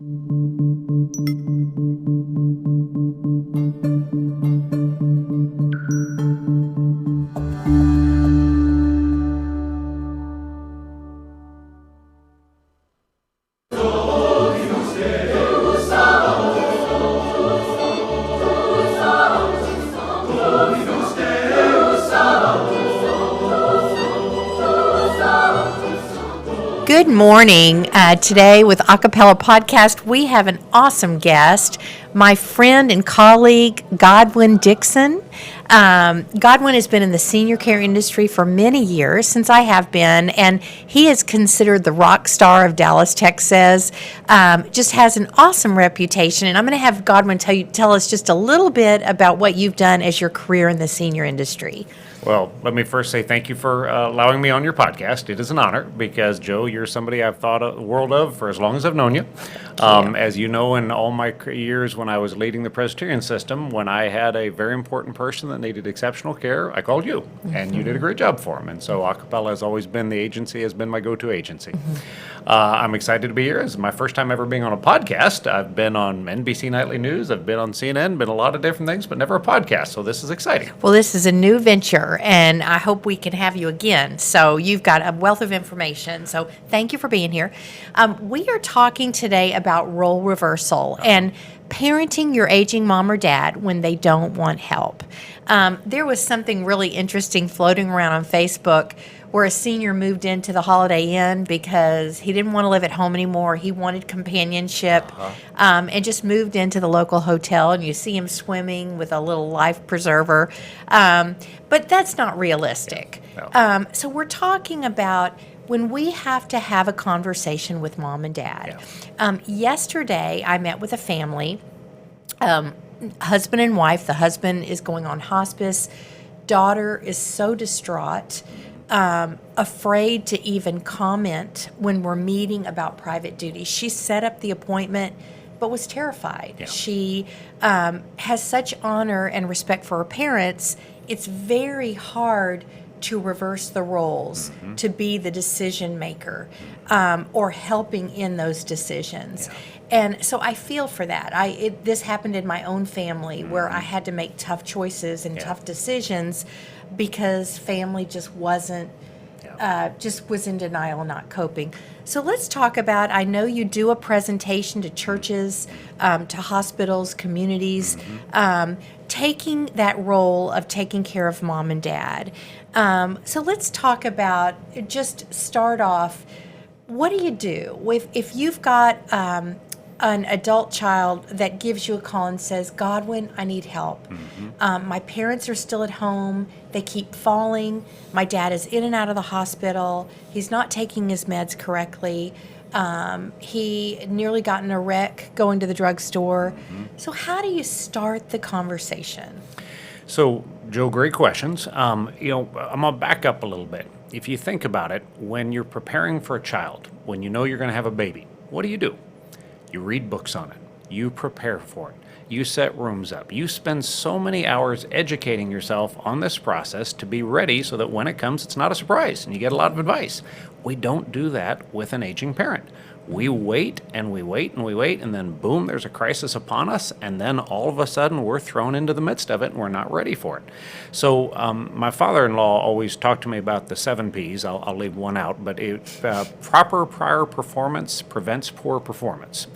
Good morning. Today with Acappella Podcast, we have an awesome guest, my friend and colleague, Godwin Dixon. Godwin has been in the senior care industry for many years, since I have been, and he is considered the rock star of Dallas, Texas. Just has an awesome reputation, and I'm going to have Godwin tell us just a little bit about what you've done as your career in the senior industry. Well, let me first say thank you for allowing me on your podcast. It is an honor because, Joe, you're somebody I've thought a world of for as long as I've known you. As you know, in all my years when I was leading the Presbyterian system, when I had a very important person that needed exceptional care, I called you, and you did a great job for him. And so Acappella has always been has been my go-to agency. I'm excited to be here. This is my first time ever being on a podcast. I've been on NBC Nightly News, I've been on CNN, been a lot of different things, but never a podcast, so this is exciting. Well, this is a new venture, and I hope we can have you again. So you've got a wealth of information, so thank you for being here. We are talking today about role reversal and parenting your aging mom or dad when they don't want help. There was something really interesting floating around on Facebook where a senior moved into the Holiday Inn because he didn't want to live at home anymore. He wanted companionship, and just moved into the local hotel, and you see him swimming with a little life preserver. But that's not realistic. No. So we're talking about when we have to have a conversation with mom and dad. Yesterday, I met with a family, husband and wife. The husband is going on hospice. Daughter is so distraught, afraid to even comment when we're meeting about private duty. She set up the appointment, but was terrified. Yeah. She has such honor and respect for her parents. It's very hard to reverse the roles, to be the decision maker, or helping in those decisions. Yeah. And so I feel for that. This happened in my own family where I had to make tough choices and tough decisions because family just wasn't, just was in denial, not coping. So let's talk about, I know you do a presentation to churches, to hospitals, communities, taking that role of taking care of mom and dad. So let's talk about, just start off, what do you do if you've got an adult child that gives you a call and says, Godwin, I need help. My parents are still at home. They keep falling. My dad is in and out of the hospital. He's not taking his meds correctly. He nearly got in a wreck going to the drugstore. So how do you start the conversation? So, Joe, great questions. I'm going to back up a little bit. If you think about it, when you're preparing for a child, when you know you're going to have a baby, what do? You read books on it. You prepare for it. You set rooms up. You spend so many hours educating yourself on this process to be ready so that when it comes, it's not a surprise and you get a lot of advice. We don't do that with an aging parent. We wait and we wait and we wait, and then boom, there's a crisis upon us, and then all of a sudden we're thrown into the midst of it and we're not ready for it. So my father-in-law always talked to me about the 7 Ps. I'll leave one out, but proper prior performance prevents poor performance.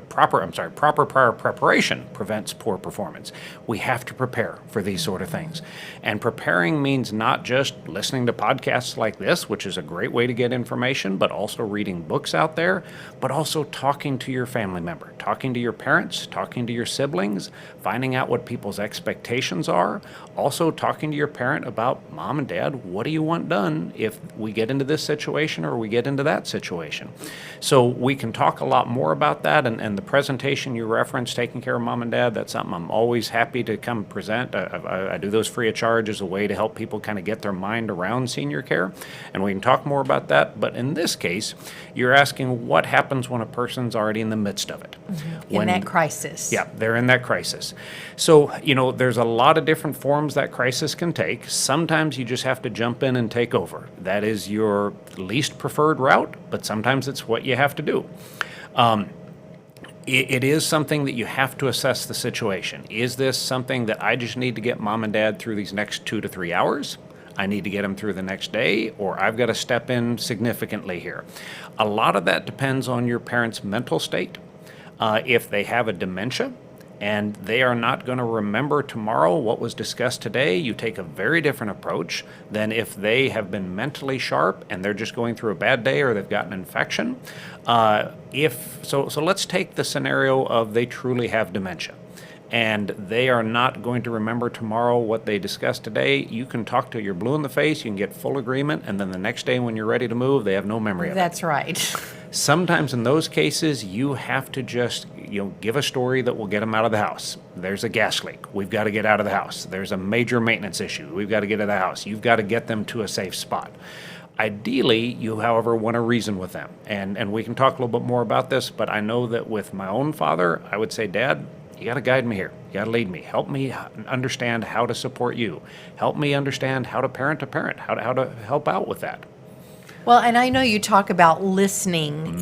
Proper prior preparation prevents poor performance. We have to prepare for these sort of things. And preparing means not just listening to podcasts like this, which is a great way to get information, but also reading books out there, but also talking to your family member, talking to your parents, talking to your siblings, finding out what people's expectations are, also talking to your parent about, Mom and Dad, what do you want done if we get into this situation or we get into that situation? So we can talk a lot more about that, and the presentation you referenced, taking care of Mom and Dad, that's something I'm always happy to come present. I do those free of charge as a way to help people kind of get their mind around senior care. And we can talk more about that. But in this case, you're asking what happens when a person's already in the midst of it. In that crisis. Yeah, they're in that crisis. So, there's a lot of different forms that crisis can take. Sometimes you just have to jump in and take over. That is your least preferred route, but sometimes it's what you have to do. It is something that you have to assess the situation. Is this something that I just need to get mom and dad through these next 2 to 3 hours? I need to get them through the next day, or I've got to step in significantly here. A lot of that depends on your parents' mental state. If they have a dementia and they are not going to remember tomorrow what was discussed today, you take a very different approach than if they have been mentally sharp and they're just going through a bad day or they've got an infection. So let's take the scenario of they truly have dementia and they are not going to remember tomorrow what they discussed today. You can talk till you're blue in the face, you can get full agreement, and then the next day when you're ready to move, they have no memory of it. That's right. Sometimes in those cases, you have to just, give a story that will get them out of the house. There's a gas leak. We've got to get out of the house. There's a major maintenance issue. We've got to get out of the house. You've got to get them to a safe spot. Ideally, you, however, want to reason with them. And we can talk a little bit more about this, but I know that with my own father, I would say, Dad, you got to guide me here. You got to lead me. Help me understand how to support you. Help me understand how to parent a parent, how to help out with that. Well, and I know you talk about listening.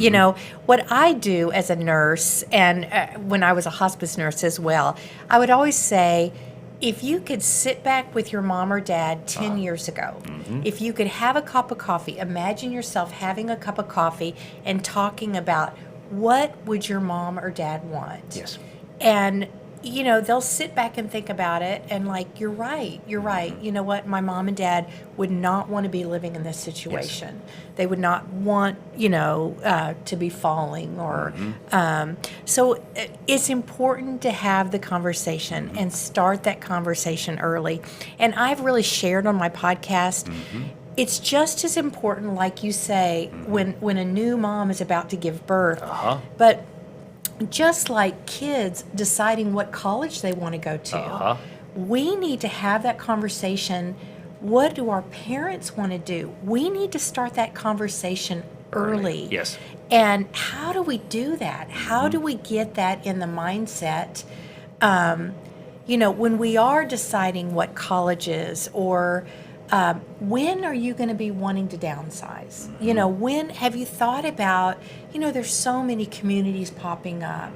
What I do as a nurse, and when I was a hospice nurse as well, I would always say, if you could sit back with your mom or dad 10 years ago, if you could have a cup of coffee, imagine yourself having a cup of coffee and talking about what would your mom or dad want. Yes. And they'll sit back and think about it and you're right. You know what? My mom and dad would not want to be living in this situation. Yes. They would not want, to be falling or, so it's important to have the conversation and start that conversation early. And I've really shared on my podcast, it's just as important, like you say, when a new mom is about to give birth, but just like kids deciding what college they want to go to, we need to have that conversation. What do our parents want to do? We need to start that conversation early. Yes. And how do we do that? How do we get that in the mindset? When we are deciding what college is, or when are you going to be wanting to downsize? When have you thought about, there's so many communities popping up.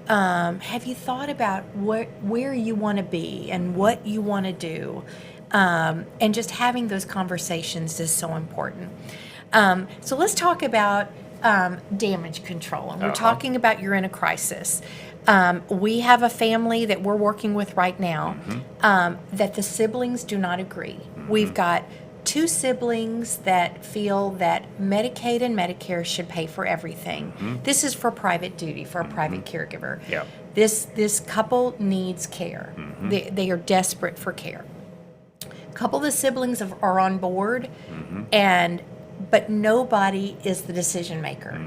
Have you thought about where you want to be and what you want to do? And just having those conversations is so important. So let's talk about damage control. And we're talking about you're in a crisis. We have a family that we're working with right now that the siblings do not agree. We've got 2 siblings that feel that Medicaid and Medicare should pay for everything. This is for private duty, for a private caregiver. Yep. This couple needs care. They are desperate for care. A couple of the siblings are on board, but nobody is the decision maker.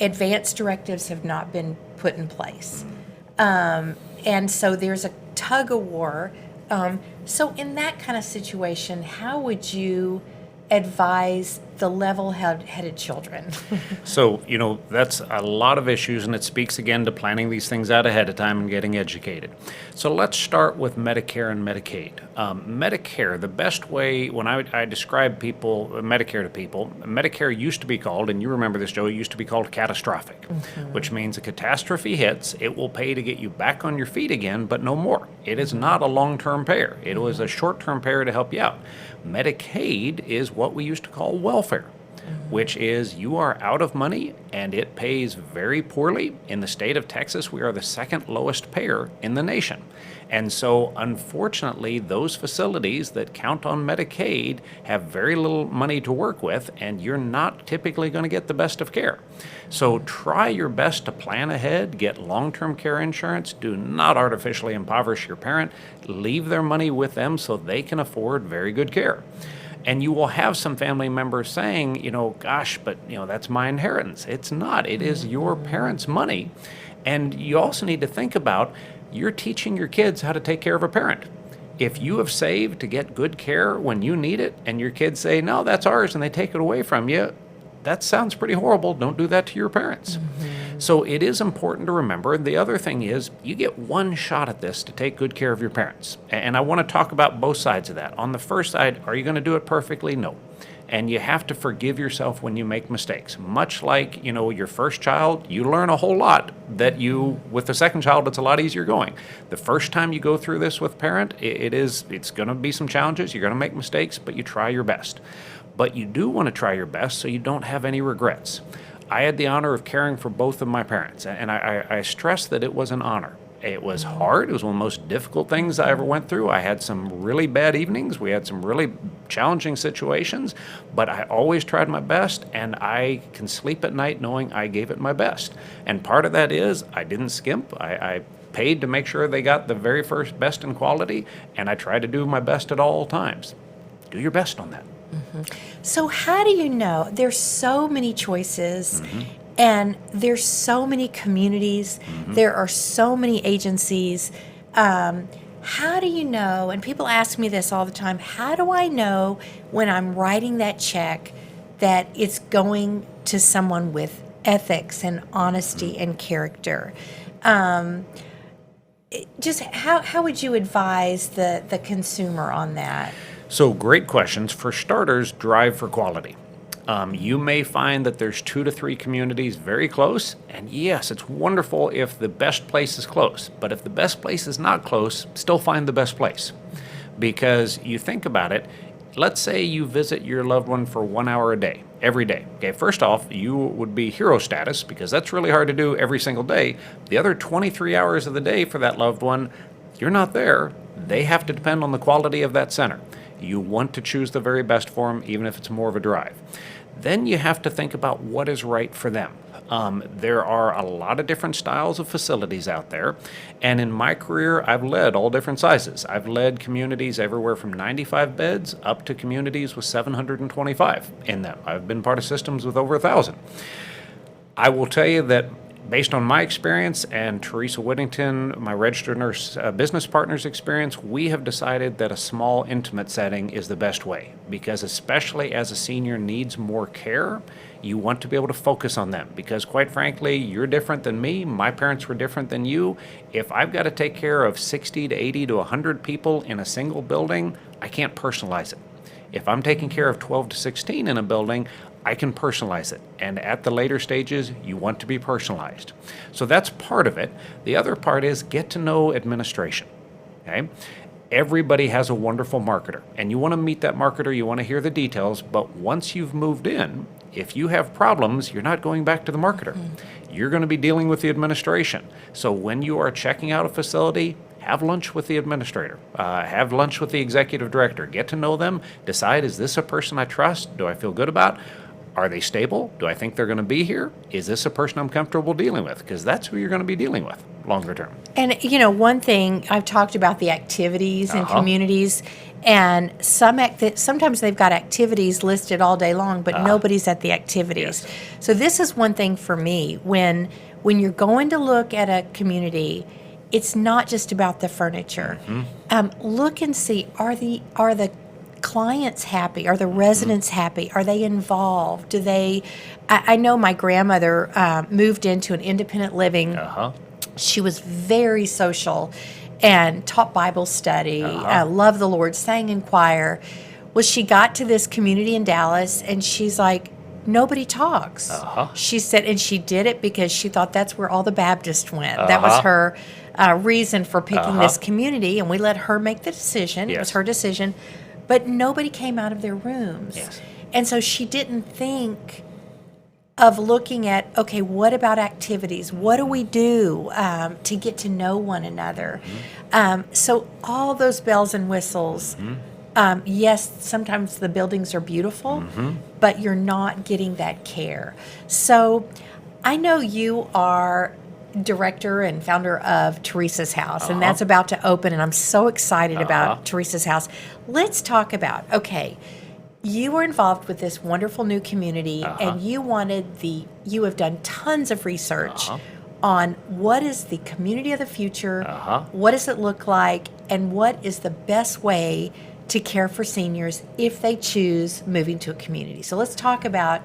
Advanced directives have not been put in place. And so there's a tug of war. So in that kind of situation, how would you advise the level-headed children? So, that's a lot of issues, and it speaks again to planning these things out ahead of time and getting educated. So let's start with Medicare and Medicaid. Medicare, the best way, when I describe Medicare to people, Medicare used to be called, and you remember this, Joe, it used to be called catastrophic, which means a catastrophe hits, it will pay to get you back on your feet again, but no more. It is not a long-term payer. It was a short-term payer to help you out. Medicaid is what we used to call welfare, which is you are out of money and it pays very poorly. In the state of Texas, we are the second lowest payer in the nation. And so, unfortunately, those facilities that count on Medicaid have very little money to work with, and you're not typically going to get the best of care. So try your best to plan ahead, get long-term care insurance. Do not artificially impoverish your parent. Leave their money with them so they can afford very good care. And you will have some family members saying, gosh, but, that's my inheritance. It's not. It is your parents' money. And you also need to think about, you're teaching your kids how to take care of a parent. If you have saved to get good care when you need it and your kids say, no, that's ours, and they take it away from you, that sounds pretty horrible. Don't do that to your parents. So it is important to remember. The other thing is you get one shot at this to take good care of your parents. And I want to talk about both sides of that. On the first side, are you going to do it perfectly? No. And you have to forgive yourself when you make mistakes. Much like, your first child, you learn a whole lot that with the second child, it's a lot easier going. The first time you go through this with parent, it's going to be some challenges. You're going to make mistakes, but you try your best. But you do want to try your best so you don't have any regrets. I had the honor of caring for both of my parents, and I stress that it was an honor. It was hard. It was one of the most difficult things I ever went through. I had some really bad evenings. We had some really challenging situations, but I always tried my best, and I can sleep at night knowing I gave it my best. And part of that is I didn't skimp. I paid to make sure they got the very first best in quality, and I tried to do my best at all times. Do your best on that. So how do you know? There's so many choices, and there's so many communities. There are so many agencies. How do you know? And people ask me this all the time. How do I know when I'm writing that check that it's going to someone with ethics and honesty and character? Just how would you advise the consumer on that? So great questions. For starters, drive for quality. You may find that there's 2 to 3 communities very close, and yes, it's wonderful if the best place is close, but if the best place is not close, still find the best place. Because you think about it, let's say you visit your loved one for 1 hour a day, every day. Okay, first off, you would be hero status because that's really hard to do every single day. The other 23 hours of the day for that loved one, you're not there. They have to depend on the quality of that center. You want to choose the very best for them, even if it's more of a drive. Then you have to think about what is right for them. There are a lot of different styles of facilities out there, and in my career, I've led all different sizes. I've led communities everywhere from 95 beds up to communities with 725 in them. I've been part of systems with over 1,000. I will tell you that based on my experience and Teresa Whittington, my registered nurse business partner's experience, we have decided that a small, intimate setting is the best way because especially as a senior needs more care, you want to be able to focus on them because quite frankly, you're different than me. My parents were different than you. If I've got to take care of 60 to 80 to 100 people in a single building, I can't personalize it. If I'm taking care of 12 to 16 in a building, I can personalize it. And at the later stages, you want to be personalized. So that's part of it. The other part is get to know administration. Okay? Everybody has a wonderful marketer, and you want to meet that marketer, you want to hear the details, but once you've moved in, if you have problems, you're not going back to the marketer. You're going to be dealing with the administration. So when you are checking out a facility, have lunch with the administrator, have lunch with the executive director, get to know them, decide, is this a person I trust? Do I feel good about? Are they stable? Do I think they're going to be here? Is this a person I'm comfortable dealing with? Because that's who you're going to be dealing with longer term. And, one thing, I've talked about the activities in communities, and sometimes they've got activities listed all day long, but nobody's at the activities. Yes. So this is one thing for me. When you're going to look at a community, it's not just about the furniture. Look and see, are the clients happy? Are the residents happy? Are they involved? Do they? I know my grandmother moved into an independent living. She was very social and taught Bible study, loved the Lord, sang in choir. Well, she got to this community in Dallas, and she's like, nobody talks. She said, and she did it because she thought that's where all the Baptists went. That was her reason for picking this community, and we let her make the decision. It was her decision. But nobody came out of their rooms. And so she didn't think of looking at, okay, what about activities? What do we do to get to know one another? So all those bells and whistles, yes, sometimes the buildings are beautiful, but you're not getting that care. So I know you are director and founder of Teresa's House, and that's about to open, and I'm so excited about Teresa's House. Let's talk about, okay, you were involved with this wonderful new community, and you have done tons of research on what is the community of the future, what does it look like, and what is the best way to care for seniors if they choose moving to a community. So let's talk about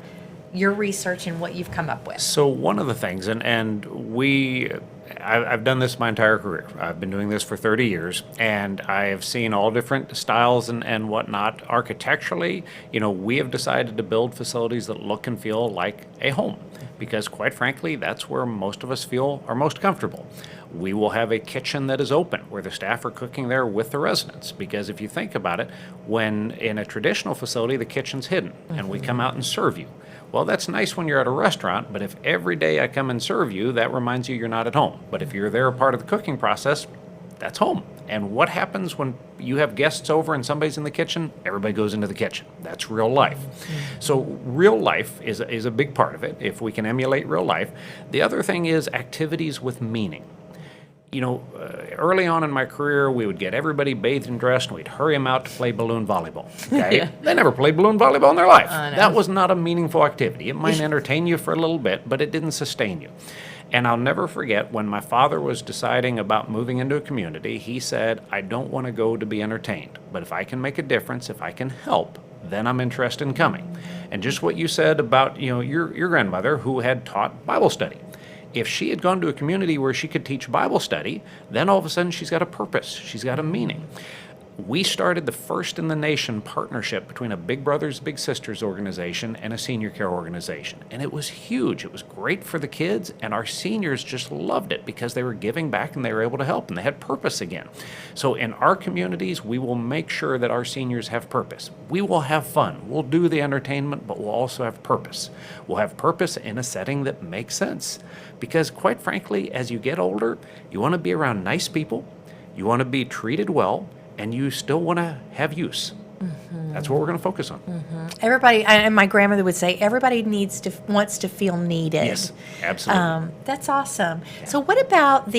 your research and what you've come up with. So one of the things, I've done this my entire career. I've been doing this for 30 years, and I have seen all different styles and whatnot. Architecturally, we have decided to build facilities that look and feel like a home, because quite frankly, that's where most of us feel are most comfortable. We will have a kitchen that is open, where the staff are cooking there with the residents, because if you think about it, when in a traditional facility, the kitchen's hidden, and we come out and serve you. Well, that's nice when you're at a restaurant, but if every day I come and serve you, that reminds you you're not at home. But if you're there a part of the cooking process, that's home. And what happens when you have guests over and somebody's in the kitchen? Everybody goes into the kitchen. That's real life. So real life is a big part of it, if we can emulate real life. The other thing is activities with meaning. Early on in my career, we would get everybody bathed and dressed, and we'd hurry them out to play balloon volleyball. Okay? Yeah. They never played balloon volleyball in their life. I know. That was not a meaningful activity. It might entertain you for a little bit, but it didn't sustain you. And I'll never forget when my father was deciding about moving into a community, he said, I don't want to go to be entertained, but if I can make a difference, if I can help, then I'm interested in coming. And just what you said about your grandmother who had taught Bible study. If she had gone to a community where she could teach Bible study, then all of a sudden she's got a purpose. She's got a meaning. We started the first in the nation partnership between a Big Brothers Big Sisters organization and a senior care organization. And it was huge. It was great for the kids, and our seniors just loved it because they were giving back and they were able to help, and they had purpose again. So in our communities, we will make sure that our seniors have purpose. We will have fun. We'll do the entertainment, but we'll also have purpose. We'll have purpose in a setting that makes sense. Because quite frankly, as you get older, you want to be around nice people, you want to be treated well, and you still want to have use. That's what we're going to focus on. Everybody, and my grandmother would say, everybody wants to feel needed. Yes, absolutely. That's awesome. So what about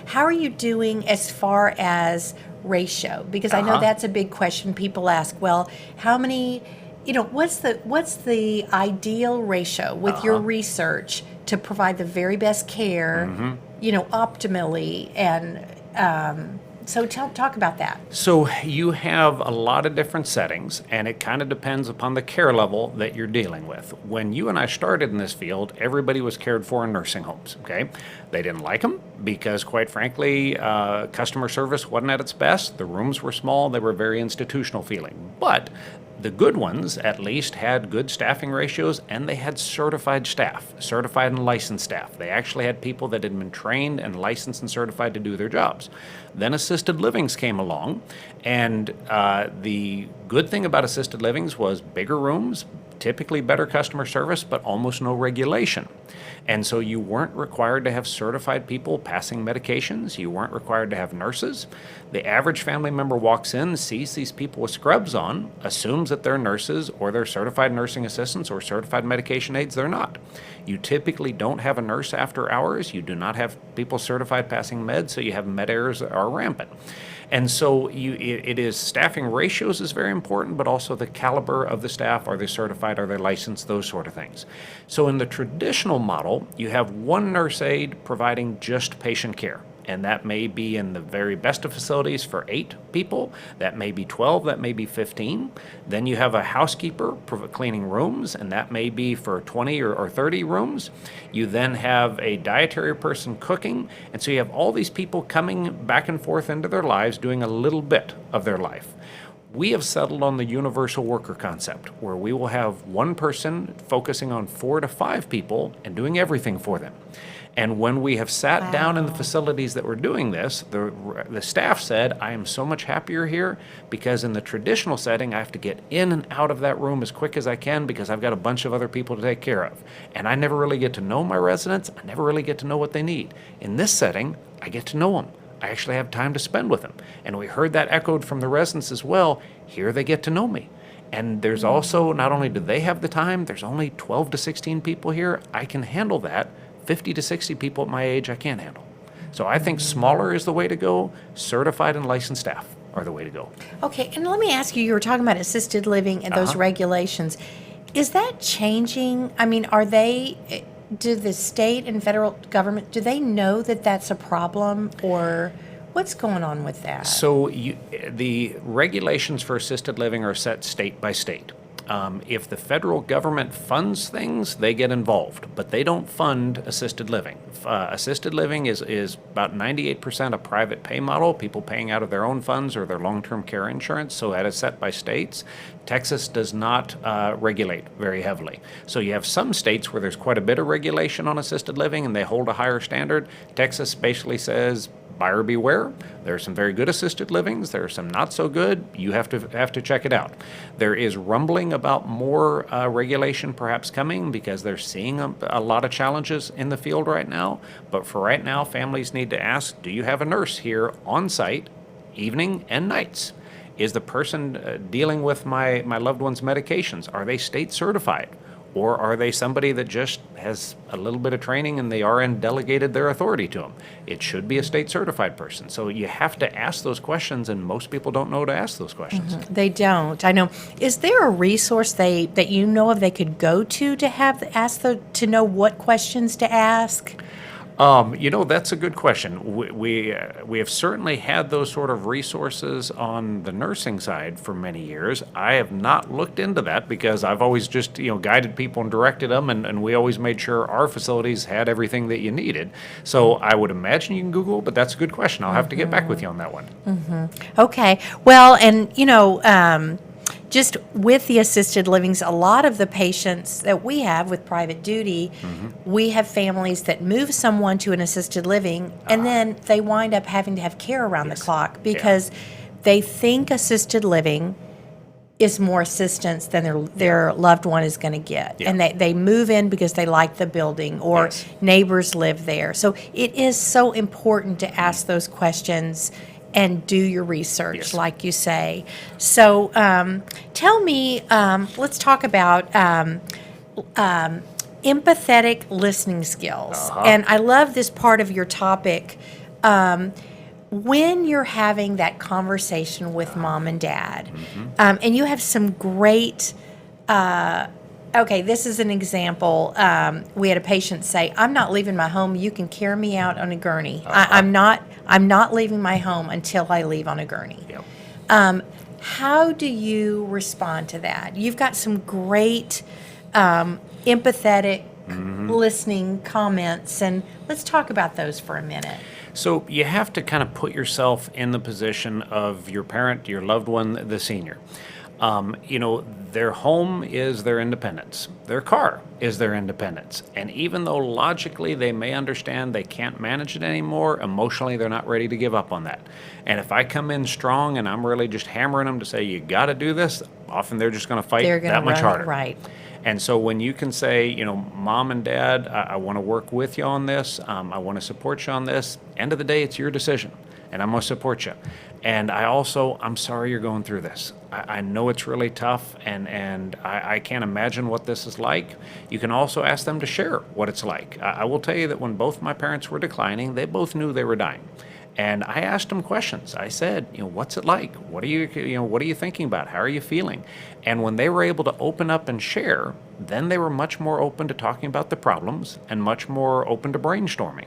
how are you doing as far as ratio? Because I know that's a big question people ask. Well, how many, what's the ideal ratio with your research to provide the very best care, optimally, and so talk about that. So you have a lot of different settings, and it kind of depends upon the care level that you're dealing with. When you and I started in this field, everybody was cared for in nursing homes, okay? They didn't like them because, quite frankly, customer service wasn't at its best. The rooms were small. They were very institutional feeling. But the good ones, at least, had good staffing ratios, and they had certified staff, certified and licensed staff. They actually had people that had been trained and licensed and certified to do their jobs. Then assisted livings came along, and the good thing about assisted livings was bigger rooms, typically better customer service, but almost no regulation. And so you weren't required to have certified people passing medications. You weren't required to have nurses. The average family member walks in, sees these people with scrubs on, assumes that they're nurses or they're certified nursing assistants or certified medication aides. They're not. You typically don't have a nurse after hours. You do not have people certified passing meds, so you have med errors that are rampant. And so it is staffing ratios is very important, but also the caliber of the staff. Are they certified? Are they licensed? Those sort of things. So in the traditional model, you have one nurse aide providing just patient care. And that may be in the very best of facilities for 8 people. That may be 12. That may be 15. Then you have a housekeeper cleaning rooms, and that may be for 20 or 30 rooms. You then have a dietary person cooking. And so you have all these people coming back and forth into their lives, doing a little bit of their life. We have settled on the universal worker concept, where we will have one person focusing on 4 to 5 people and doing everything for them. And when we have sat down in the facilities that were doing this, the staff said, I am so much happier here because in the traditional setting, I have to get in and out of that room as quick as I can because I've got a bunch of other people to take care of. And I never really get to know my residents. I never really get to know what they need. In this setting, I get to know them. I actually have time to spend with them. And we heard that echoed from the residents as well. Here they get to know me. And there's also, not only do they have the time, there's only 12 to 16 people here. I can handle that. 50 to 60 people at my age I can't handle. So I think smaller is the way to go. Certified and licensed staff are the way to go. Okay, and let me ask you were talking about assisted living and those regulations. Is that changing? I mean, do the state and federal government, do they know that that's a problem, or What's going on with that? So the regulations for assisted living are set state by state. If the federal government funds things, they get involved, but they don't fund assisted living. Assisted living is about 98% a private pay model, people paying out of their own funds or their long-term care insurance, so that is set by states. Texas does not regulate very heavily. So you have some states where there's quite a bit of regulation on assisted living and they hold a higher standard. Texas basically says, buyer beware. There are some very good assisted livings. There are some not so good. You have to check it out. There is rumbling about more regulation perhaps coming because they're seeing a lot of challenges in the field right now. But for right now, families need to ask, do you have a nurse here on site, evening and nights? Is the person dealing with my loved one's medications, are they state certified? Or are they somebody that just has a little bit of training and the RN delegated their authority to them? It should be a state certified person. So you have to ask those questions, and most people don't know to ask those questions. Mm-hmm. They don't. I know. Is there a resource that you know of they could go to to know what questions to ask? That's a good question. We have certainly had those sort of resources on the nursing side for many years. I have not looked into that because I've always just, guided people and directed them, and we always made sure our facilities had everything that you needed. So I would imagine you can Google, but that's a good question. I'll have to get back with you on that one. Mm-hmm. Okay. Well, and, just with the assisted livings, a lot of the patients that we have with private duty, we have families that move someone to an assisted living, and then they wind up having to have care around the clock because they think assisted living is more assistance than their loved one is going to get. Yeah. And they move in because they like the building or neighbors live there. So it is so important to ask those questions and do your research, like you say. So tell me, let's talk about empathetic listening skills. And I love this part of your topic. When you're having that conversation with mom and dad, and you have some great, this is an example. We had a patient say, I'm not leaving my home. You can carry me out on a gurney. I'm not leaving my home until I leave on a gurney. How do you respond to that? You've got some great empathetic listening comments, and let's talk about those for a minute. So you have to kind of put yourself in the position of your parent, your loved one, the senior. Their home is their independence. Their car is their independence. And even though logically they may understand they can't manage it anymore, emotionally they're not ready to give up on that. And if I come in strong and I'm really just hammering them to say, you got to do this, often they're just going to fight that much harder. Right. And so when you can say, Mom and Dad, I want to work with you on this. I want to support you on this. End of the day, it's your decision. And I'm going to support you. And I'm sorry you're going through this. I know it's really tough, and I can't imagine what this is like. You can also ask them to share what it's like. I will tell you that when both my parents were declining, they both knew they were dying. And I asked them questions. I said, what's it like? What are you thinking about? How are you feeling? And when they were able to open up and share, then they were much more open to talking about the problems and much more open to brainstorming.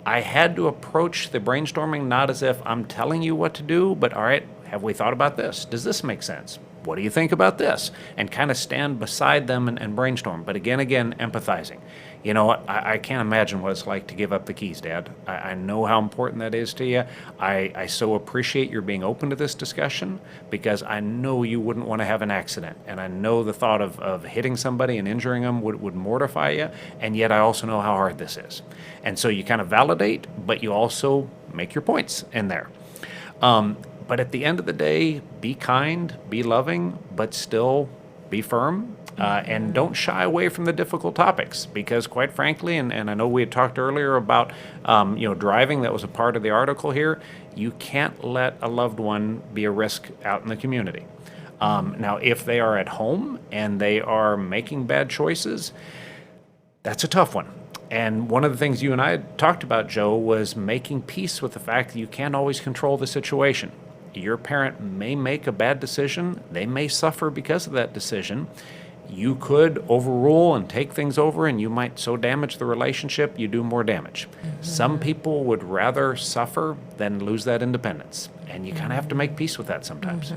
I had to approach the brainstorming not as if I'm telling you what to do, but all right, have we thought about this? Does this make sense? What do you think about this? And kind of stand beside them and brainstorm. But again, empathizing. I can't imagine what it's like to give up the keys, Dad. I know how important that is to you. I so appreciate your being open to this discussion because I know you wouldn't want to have an accident. And I know the thought of hitting somebody and injuring them would mortify you. And yet I also know how hard this is. And so you kind of validate, but you also make your points in there. But at the end of the day, be kind, be loving, but still be firm. And don't shy away from the difficult topics because, quite frankly, and I know we had talked earlier about driving. That was a part of the article here. You can't let a loved one be a risk out in the community. Now, if they are at home and they are making bad choices, that's a tough one. And one of the things you and I had talked about, Joe, was making peace with the fact that you can't always control the situation. Your parent may make a bad decision. They may suffer because of that decision. You could overrule and take things over, and you might so damage the relationship you do more damage. Some people would rather suffer than lose that independence, and you kind of have to make peace with that sometimes.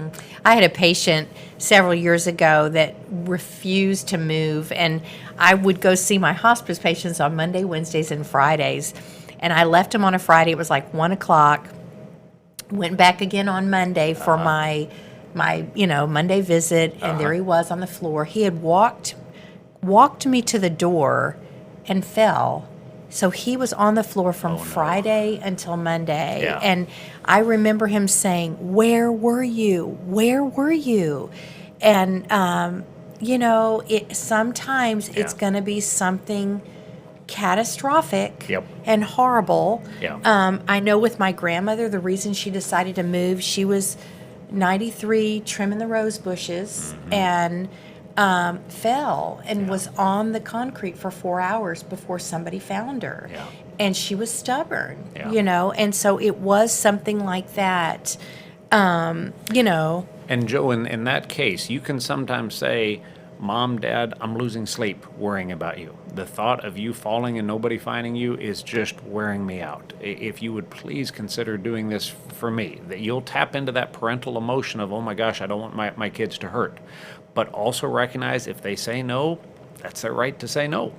I had a patient several years ago that refused to move, and I would go see my hospice patients on Monday, Wednesdays, and Fridays. And I left him on a Friday. It was like 1 o'clock. Went back again on Monday for my Monday visit, and there he was on the floor. He had walked me to the door and fell. So he was on the floor from Friday until Monday. Yeah. And I remember him saying, "Where were you? Where were you?" And, sometimes it's going to be something catastrophic and horrible. I know with my grandmother, the reason she decided to move, she was 93, trimming the rose bushes, and fell and was on the concrete for 4 hours before somebody found her. And she was stubborn, and so it was something like that, And Joe, in that case, you can sometimes say, Mom, Dad, I'm losing sleep worrying about you. The thought of you falling and nobody finding you is just wearing me out. If you would please consider doing this for me, that you'll tap into that parental emotion of, oh my gosh, I don't want my kids to hurt. But also recognize if they say no, that's their right to say no.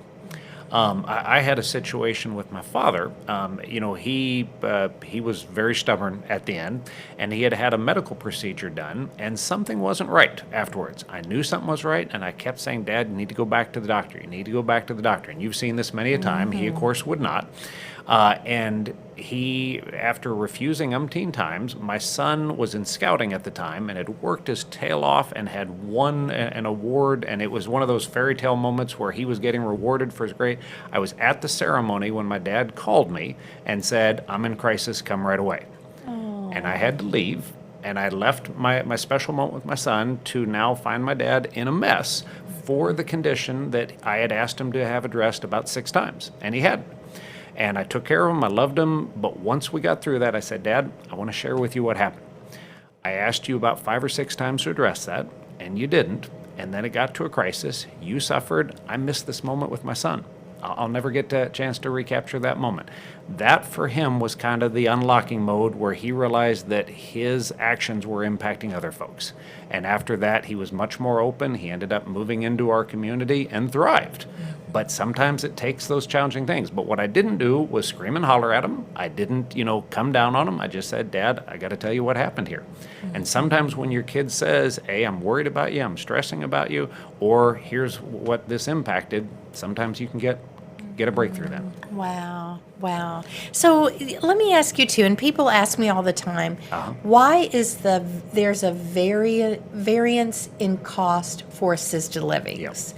I had a situation with my father. He was very stubborn at the end, and he had a medical procedure done, and something wasn't right afterwards. I knew something was right, and I kept saying, Dad, you need to go back to the doctor. You need to go back to the doctor. And you've seen this many a time. He, of course, would not. And he, after refusing umpteen times, my son was in scouting at the time and had worked his tail off and had won an award, and it was one of those fairy tale moments where he was getting rewarded for his great. I was at the ceremony when my dad called me and said, I'm in crisis, come right away. And I had to leave, and I left my special moment with my son to now find my dad in a mess for the condition that I had asked him to have addressed about 6 times, and he hadn't. And I took care of him, I loved him, but once we got through that, I said, Dad, I want to share with you what happened. I asked you about 5 or 6 times to address that, and you didn't, and then it got to a crisis. You suffered. I missed this moment with my son. I'll never get a chance to recapture that moment. That, for him, was kind of the unlocking mode where he realized that his actions were impacting other folks. And after that, he was much more open. He ended up moving into our community and thrived. But sometimes it takes those challenging things. But what I didn't do was scream and holler at him. I didn't, come down on him. I just said, Dad, I got to tell you what happened here. And sometimes when your kid says, hey, I'm worried about you, I'm stressing about you, or here's what this impacted, sometimes you can get a breakthrough then. Wow. So let me ask you too, and people ask me all the time, why is there's a variance in cost for assisted livings?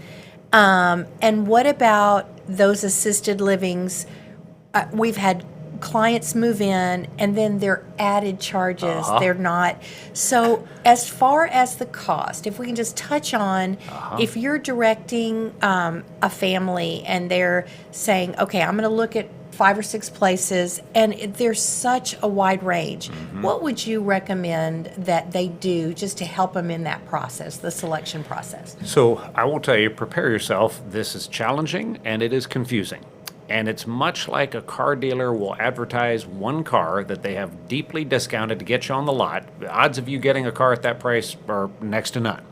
And what about those assisted livings? We've had clients move in, and then they're added charges. They're not. So as far as the cost, if we can just touch on, if you're directing a family and they're saying, okay, I'm going to look at 5 or 6 places, and there's such a wide range, what would you recommend that they do just to help them in that process, the selection process? So I will tell you, prepare yourself. This is challenging and it is confusing. And it's much like a car dealer will advertise one car that they have deeply discounted to get you on the lot. The odds of you getting a car at that price are next to none.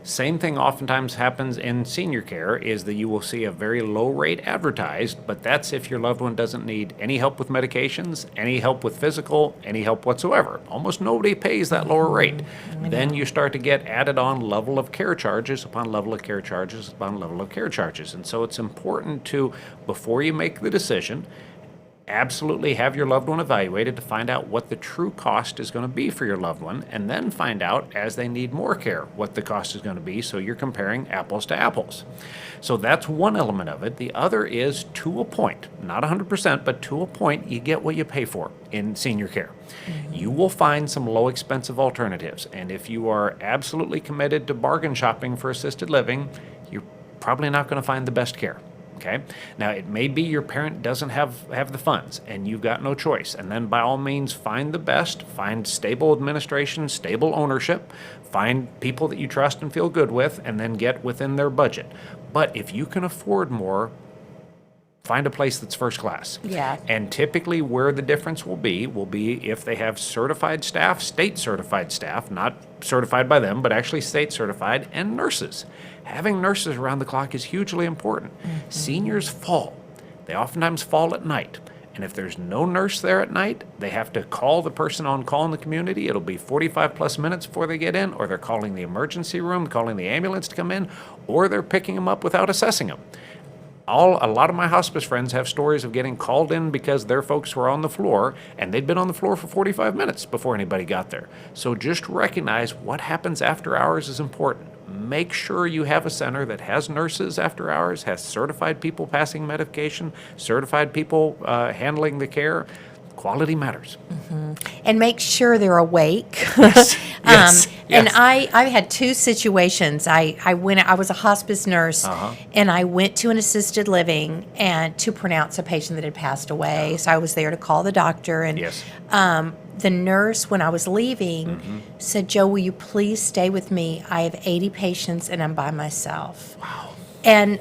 Same thing oftentimes happens in senior care is that you will see a very low rate advertised, but that's if your loved one doesn't need any help with medications, any help with physical, any help whatsoever. Almost nobody pays that lower rate. Then you start to get added on level of care charges upon level of care charges upon level of care charges. And so it's important to, before you make the decision, absolutely have your loved one evaluated to find out what the true cost is going to be for your loved one, and then find out as they need more care what the cost is going to be, so you're comparing apples to apples. So that's one element of it. The other is, to a point, not 100%, but to a point, you get what you pay for in senior care. You will find some low expensive alternatives, and if you are absolutely committed to bargain shopping for assisted living, you're probably not going to find the best care. Okay. Now, it may be your parent doesn't have the funds and you've got no choice. And then by all means, find the best, find stable administration, stable ownership, find people that you trust and feel good with, and then get within their budget. But if you can afford more, find a place that's first class. Yeah. And typically where the difference will be if they have certified staff, state certified staff, not certified by them, but actually state certified, and nurses. Having nurses around the clock is hugely important. Seniors fall. They oftentimes fall at night. And if there's no nurse there at night, they have to call the person on call in the community. It'll be 45 plus minutes before they get in, or they're calling the emergency room, calling the ambulance to come in, or they're picking them up without assessing them. A lot of my hospice friends have stories of getting called in because their folks were on the floor and they'd been on the floor for 45 minutes before anybody got there. So just recognize what happens after hours is important. Make sure you have a center that has nurses after hours, has certified people passing medication, certified people handling the care. Quality matters. And make sure they're awake. Yes. Yes. And Yes. I had two situations. I was a hospice nurse, and I went to an assisted living and to pronounce a patient that had passed away. So I was there to call the doctor, and Yes. the nurse, when I was leaving, said, "Joe, will you please stay with me? I have 80 patients and I'm by myself." Wow. And,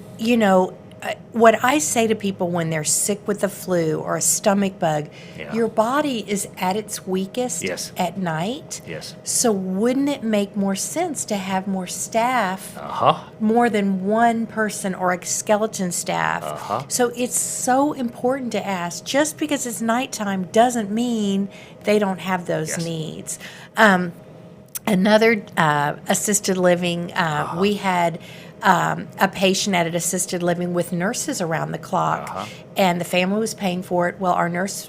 what I say to people when they're sick with the flu or a stomach bug, Yeah. your body is at its weakest Yes. at night. Yes. So wouldn't it make more sense to have more staff, Uh-huh. more than one person or a skeleton staff? Uh-huh. So it's so important to ask. Just because it's nighttime doesn't mean they don't have those Yes. needs. Another assisted living, we had a patient at an assisted living with nurses around the clock, and the family was paying for it. Well, our nurse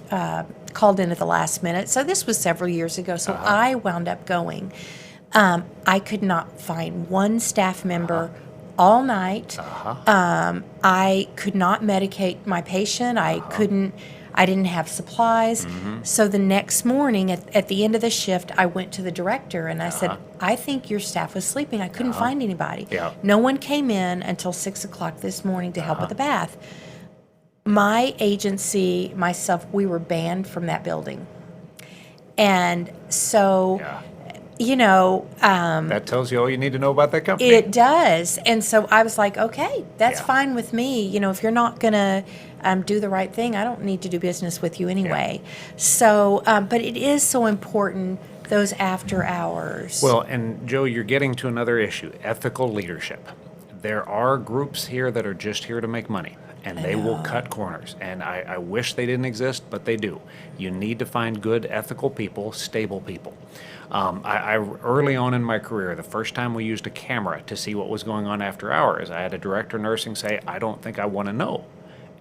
called in at the last minute, so this was several years ago, so I wound up going. I could not find one staff member all night. I could not medicate my patient. I didn't have supplies. So the next morning, at the end of the shift, I went to the director and I said, "I think your staff was sleeping. I couldn't find anybody." Yeah. No one came in until 6 o'clock this morning to help with the bath. My agency, myself, we were banned from that building. And so, Yeah. That tells you all you need to know about that company. it does. And so I was like, okay, that's Yeah. fine with me. If you're not going to do the right thing, I don't need to do business with you anyway. So, but it is so important, those after hours. Well, and Joe, you're getting to another issue, ethical leadership. There are groups here that are just here to make money, and they will cut corners. And I wish they didn't exist, but they do. You need to find good, ethical people, stable people. I early on in my career, the first time we used a camera to see what was going on after hours, I had a director of nursing say, "I don't think I want to know."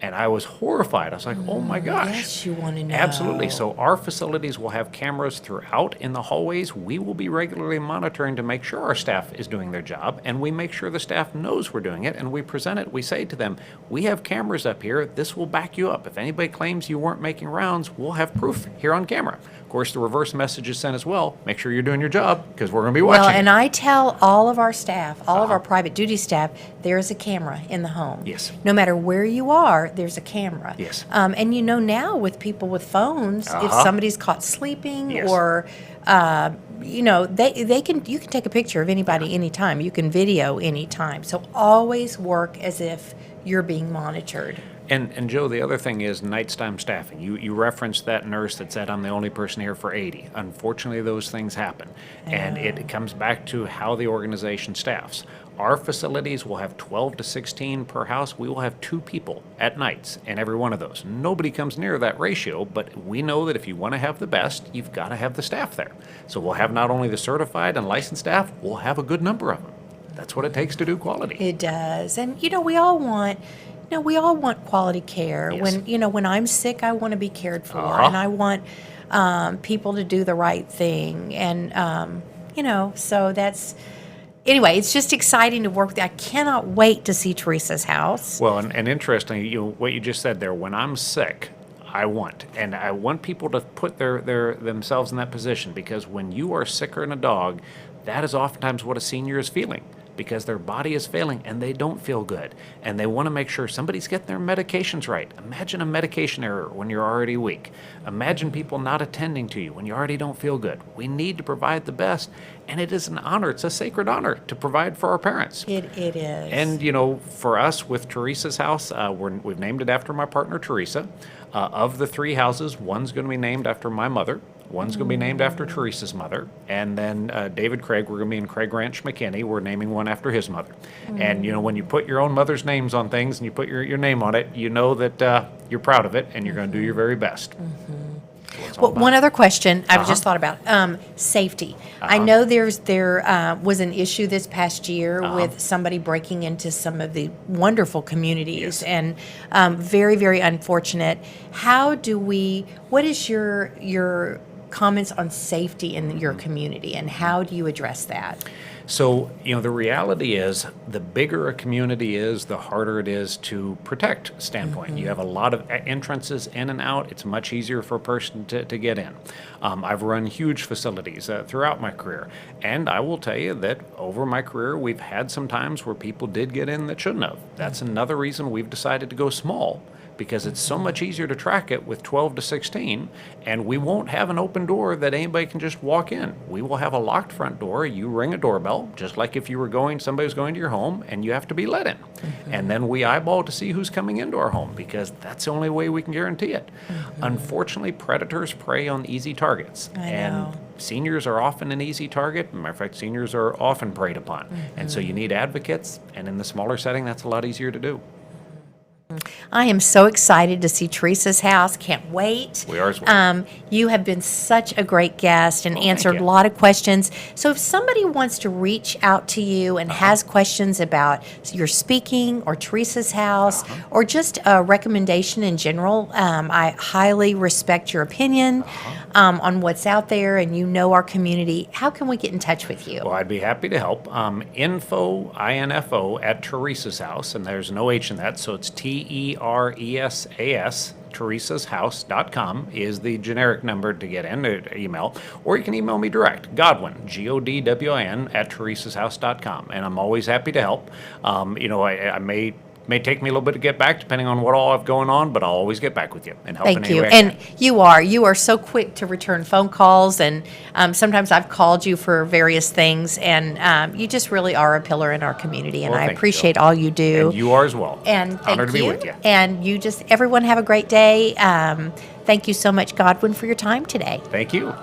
And I was horrified. I was like, oh my gosh. Yes, you want to know. Absolutely. So our facilities will have cameras throughout in the hallways. We will be regularly monitoring to make sure our staff is doing their job, and we make sure the staff knows we're doing it, and we present it. We say to them, we have cameras up here. This will back you up. If anybody claims you weren't making rounds, we'll have proof here on camera. Of course, the reverse message is sent as well. Make sure you're doing your job, because we're going to be watching. Well, and I tell all of our staff, all of our private duty staff, there is a camera in the home. Yes. No matter where you are, there's a camera. Yes. And now with people with phones, if somebody's caught sleeping Yes. or you can take a picture of anybody anytime. You can video anytime. So always work as if you're being monitored. And Joe, the other thing is nighttime staffing. You referenced that nurse that said, I'm the only person here for 80. Unfortunately, those things happen. And it comes back to how the organization staffs. Our facilities will have 12 to 16 per house. We will have 2 people at nights in every one of those. Nobody comes near that ratio, but we know that if you want to have the best, you've got to have the staff there. So we'll have not only the certified and licensed staff, we'll have a good number of them. That's what it takes to do quality. It does. And we all want quality care. Yes. When I'm sick, I want to be cared for, and I want people to do the right thing. And so that's. Anyway, it's just exciting to work with. I cannot wait to see Teresa's house. Well, and interesting, what you just said there. When I'm sick, I want people to put their themselves in that position, because when you are sicker than a dog, that is oftentimes what a senior is feeling. because their body is failing and they don't feel good. And they want to make sure somebody's getting their medications right. Imagine a medication error when you're already weak. Imagine people not attending to you when you already don't feel good. We need to provide the best, and it is an honor. It's a sacred honor to provide for our parents. It is. And, for us with Teresa's house, we've named it after my partner, Teresa. Of the 3 houses, one's going to be named after my mother. One's going to be named after Teresa's mother. And then David Craig, we're going to be in Craig Ranch, McKinney. We're naming one after his mother. And, when you put your own mother's names on things and you put your name on it, you know that you're proud of it and you're going to do your very best. Well, one other question I've just thought about, safety. I know there was an issue this past year with somebody breaking into some of the wonderful communities, and very, very unfortunate. What is your comments on safety in your community, and how do you address that? So, the reality is, the bigger a community is, the harder it is to protect standpoint. You have a lot of entrances in and out. It's much easier for a person to get in. I've run huge facilities throughout my career. And I will tell you that over my career, we've had some times where people did get in that shouldn't have. That's another reason we've decided to go small, because it's so much easier to track it with 12 to 16, and we won't have an open door that anybody can just walk in. We will have a locked front door. You ring a doorbell, just like if you were somebody's going to your home, and you have to be let in. And then we eyeball to see who's coming into our home, because that's the only way we can guarantee it. Unfortunately, predators prey on easy targets. And seniors are often an easy target. Matter of fact, seniors are often preyed upon. And so you need advocates, and in the smaller setting, that's a lot easier to do. I am so excited to see Teresa's house. Can't wait. We are as well. You have been such a great guest and answered you. a lot of questions. So if somebody wants to reach out to you and has questions about your speaking or Teresa's house or just a recommendation in general, I highly respect your opinion on what's out there, and our community. How can we get in touch with you? Well, I'd be happy to help. Info at Teresa's house, and there's no H in that, so it's TERESAS, teresashouse.com is the generic number to get in, email. Or you can email me direct, Godwin, Godwin, at teresashouse.com. And I'm always happy to help. I may take me a little bit to get back, depending on what all I have going on, but I'll always get back with you and help in Thank any you. way I And can. you are so quick to return phone calls, and sometimes I've called you for various things, and you just really are a pillar in our community, and Well, I thank you, appreciate Jill. all you do. And you are as well. And thank Honored to be with you. And everyone have a great day. Thank you so much, Godwin, for your time today. Thank you.